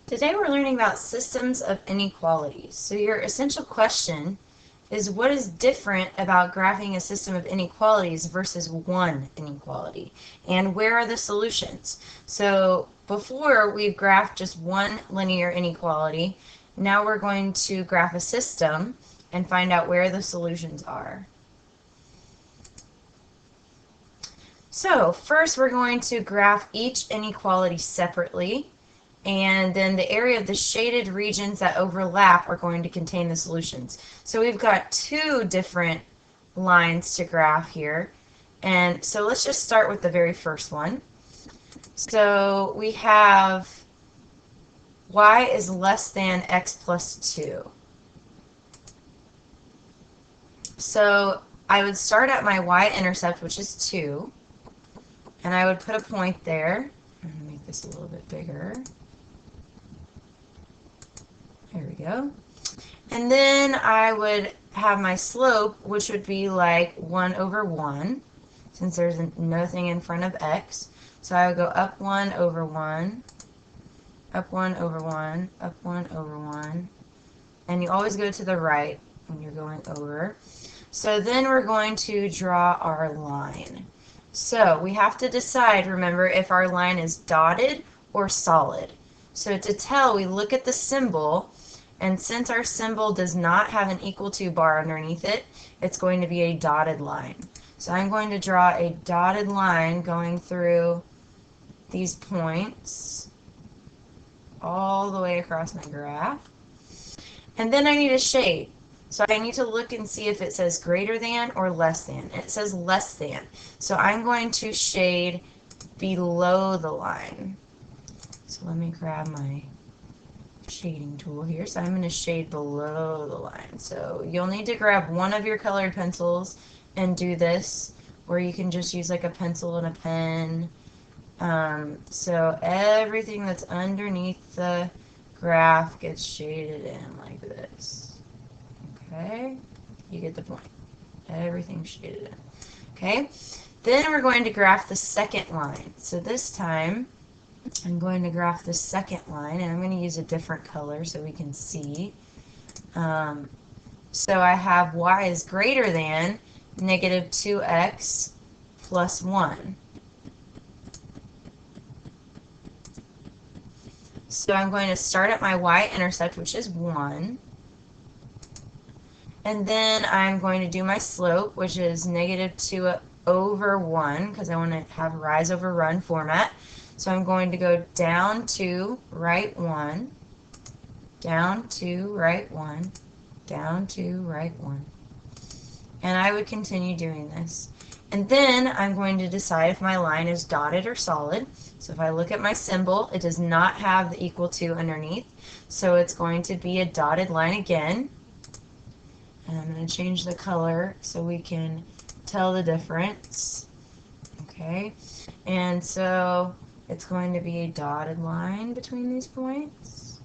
Today we're learning about systems of inequalities. So your essential question is, what is different about graphing a system of inequalities versus one inequality? And where are the solutions? So before we've graphed just one linear inequality, now we're going to graph a system and find out where the solutions are. So first we're going to graph each inequality separately, and then the area of the shaded regions that overlap are going to contain the solutions. So we've got two different lines to graph here, and so let's just start with the very first one. So we have y is less than x plus 2. So I would start at my y-intercept, which is 2, and I would put a point there. I'm going to make this a little bit bigger. There we go. And then I would have my slope, which would be like 1 over 1, since there's nothing in front of x. So I would go up 1 over 1, up 1 over 1, up 1 over 1. And you always go to the right when you're going over. So then we're going to draw our line. So we have to decide, remember, if our line is dotted or solid. So to tell, we look at the symbol, and since our symbol does not have an equal to bar underneath it, it's going to be a dotted line. So I'm going to draw a dotted line going through these points all the way across my graph. And then I need a shade. So I need to look and see if it says greater than or less than. It says less than. So I'm going to shade below the line. So let me grab my shading tool here. So I'm going to shade below the line. So you'll need to grab one of your colored pencils and do this, or you can just use like a pencil and a pen. So everything that's underneath the graph gets shaded in like this. Okay, you get the point. Everything's shaded in. Okay, then we're going to graph the second line. So this time I'm going to graph the second line, and I'm going to use a different color so we can see. So I have y is greater than negative 2x plus 1. So I'm going to start at my y-intercept, which is 1. And then I'm going to do my slope, which is negative 2 over 1, because I want to have rise over run format. So I'm going to go down 2, right 1, down 2, right 1, down 2, right 1. And I would continue doing this. And then I'm going to decide if my line is dotted or solid. So if I look at my symbol, it does not have the equal to underneath. So it's going to be a dotted line again. And I'm going to change the color so we can tell the difference. Okay, and so it's going to be a dotted line between these points.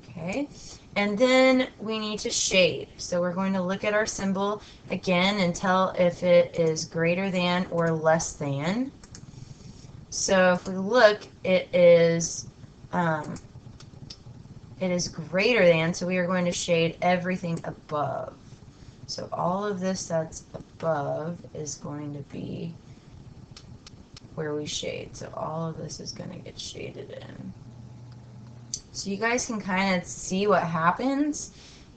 Okay, and then we need to shade. So we're going to look at our symbol again and tell if it is greater than or less than. So if we look, it is greater than, so we are going to shade everything above. So all of this that's above is going to be where we shade. So all of this is going to get shaded in. So you guys can kind of see what happens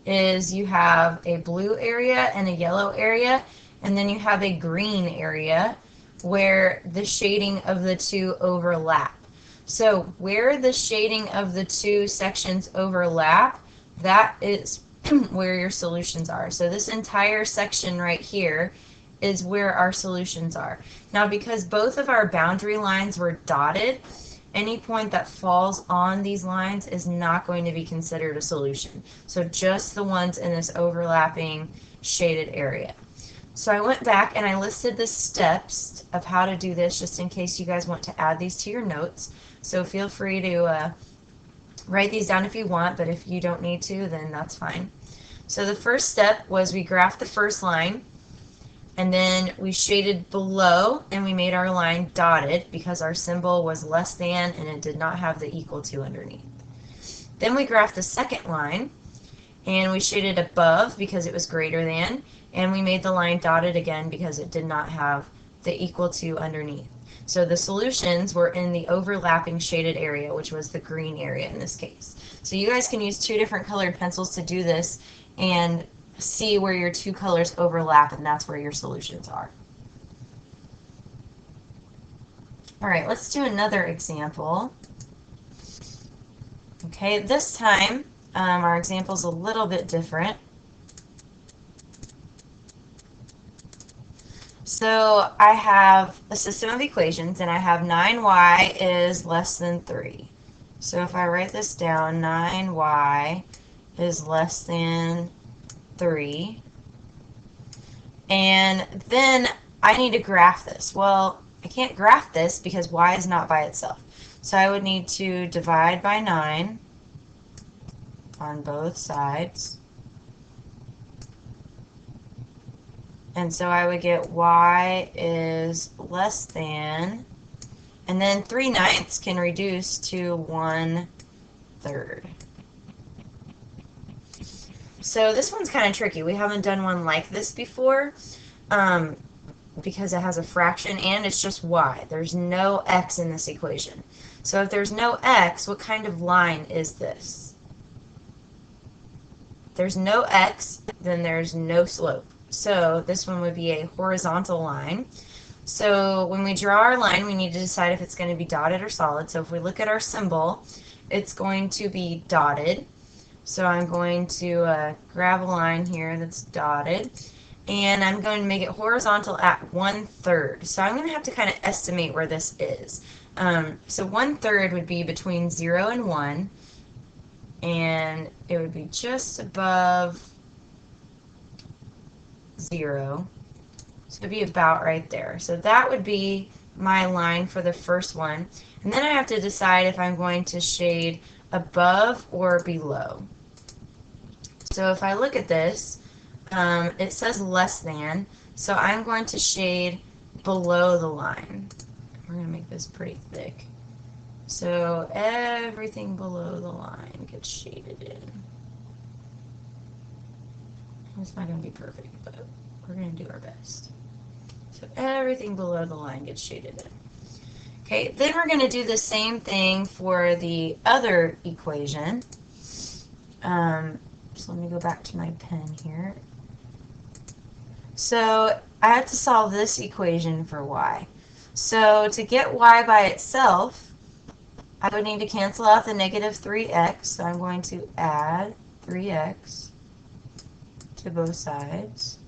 is you have a blue area and a yellow area, and then you have a green area where the shading of the two overlap. So where the shading of the two sections overlap, that is where your solutions are. So this entire section right here is where our solutions are. Now, because both of our boundary lines were dotted, any point that falls on these lines is not going to be considered a solution. So just the ones in this overlapping shaded area. So I went back and I listed the steps of how to do this just in case you guys want to add these to your notes. So feel free to write these down if you want, but if you don't need to, then that's fine. So the first step was we graphed the first line. And then we shaded below and we made our line dotted because our symbol was less than and it did not have the equal to underneath. Then we graphed the second line and we shaded above because it was greater than, and we made the line dotted again because it did not have the equal to underneath. So the solutions were in the overlapping shaded area, which was the green area in this case. So you guys can use two different colored pencils to do this and see where your two colors overlap, and that's where your solutions are. All right, let's do another example. Okay, this time our example is a little bit different. So I have a system of equations, and I have 9y is less than 3. So if I write this down, 9y is less than 3. And then I need to graph this. Well, I can't graph this because y is not by itself. So I would need to divide by 9 on both sides. And so I would get y is less than, and then 3/9 can reduce to 1/3. So this one's kind of tricky. We haven't done one like this before because it has a fraction and it's just y. There's no x in this equation. So if there's no x, what kind of line is this? If there's no x, then there's no slope. So this one would be a horizontal line. So when we draw our line, we need to decide if it's going to be dotted or solid. So if we look at our symbol, it's going to be dotted. So I'm going to grab a line here that's dotted, and I'm going to make it horizontal at 1/3. So I'm going to have to kind of estimate where this is. So 1/3 would be between 0 and 1, and it would be just above 0. So it'd be about right there. So that would be my line for the first one. And then I have to decide if I'm going to shade above or below. So if I look at this, it says less than. So I'm going to shade below the line. We're going to make this pretty thick. So everything below the line gets shaded in. It's not going to be perfect, but we're going to do our best. So everything below the line gets shaded in. Okay, then we're going to do the same thing for the other equation. So let me go back to my pen here. So I have to solve this equation for y. So to get y by itself, I would need to cancel out the negative 3x. So I'm going to add 3x to both sides.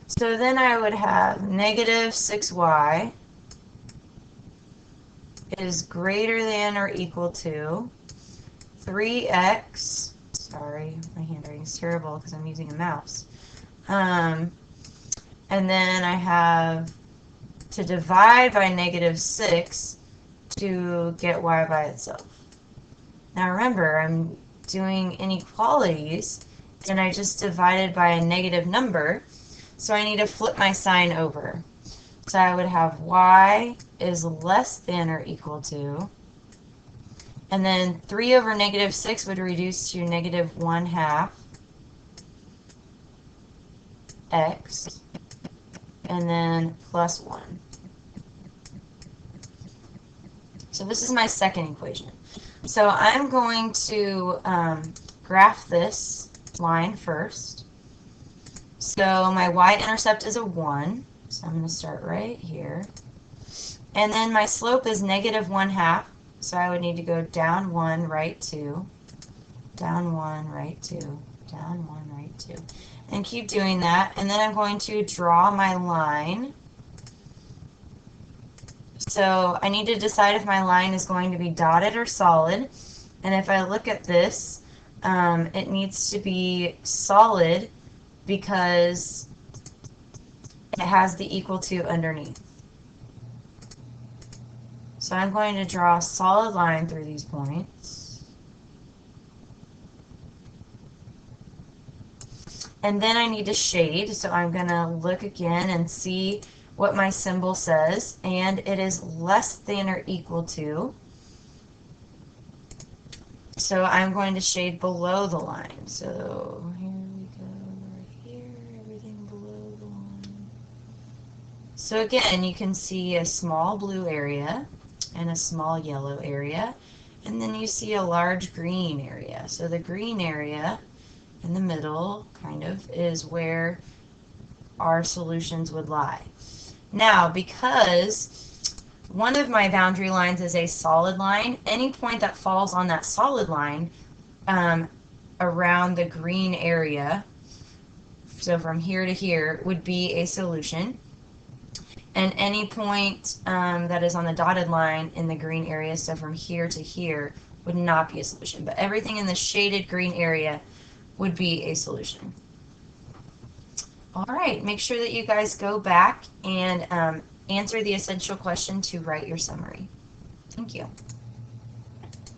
So then I would have negative 6y is greater than or equal to 3x. Sorry, my handwriting is terrible because I'm using a mouse. And then I have to divide by negative 6 to get y by itself. Now remember, I'm doing inequalities, and I just divided by a negative number, so I need to flip my sign over. So I would have y is less than or equal to, and then 3 over negative 6 would reduce to negative 1/2 x, and then plus 1. So this is my second equation. So I'm going to graph this line first. So my y-intercept is a 1, so I'm going to start right here. And then my slope is negative 1/2, so I would need to go down 1, right 2, down 1, right 2, down 1, right 2. And keep doing that. And then I'm going to draw my line. So I need to decide if my line is going to be dotted or solid. And if I look at this, it needs to be solid because it has the equal to underneath. So I'm going to draw a solid line through these points. And then I need to shade, so I'm going to look again and see what my symbol says, and it is less than or equal to. So I'm going to shade below the line. So here we go, right here, everything below the line. So again, you can see a small blue area and a small yellow area, and then you see a large green area. So the green area in the middle kind of is where our solutions would lie. Now, because one of my boundary lines is a solid line, any point that falls on that solid line around the green area, so from here to here, would be a solution. And any point that is on the dotted line in the green area, so from here to here, would not be a solution. But everything in the shaded green area would be a solution. All right, make sure that you guys go back and answer the essential question to write your summary. Thank you.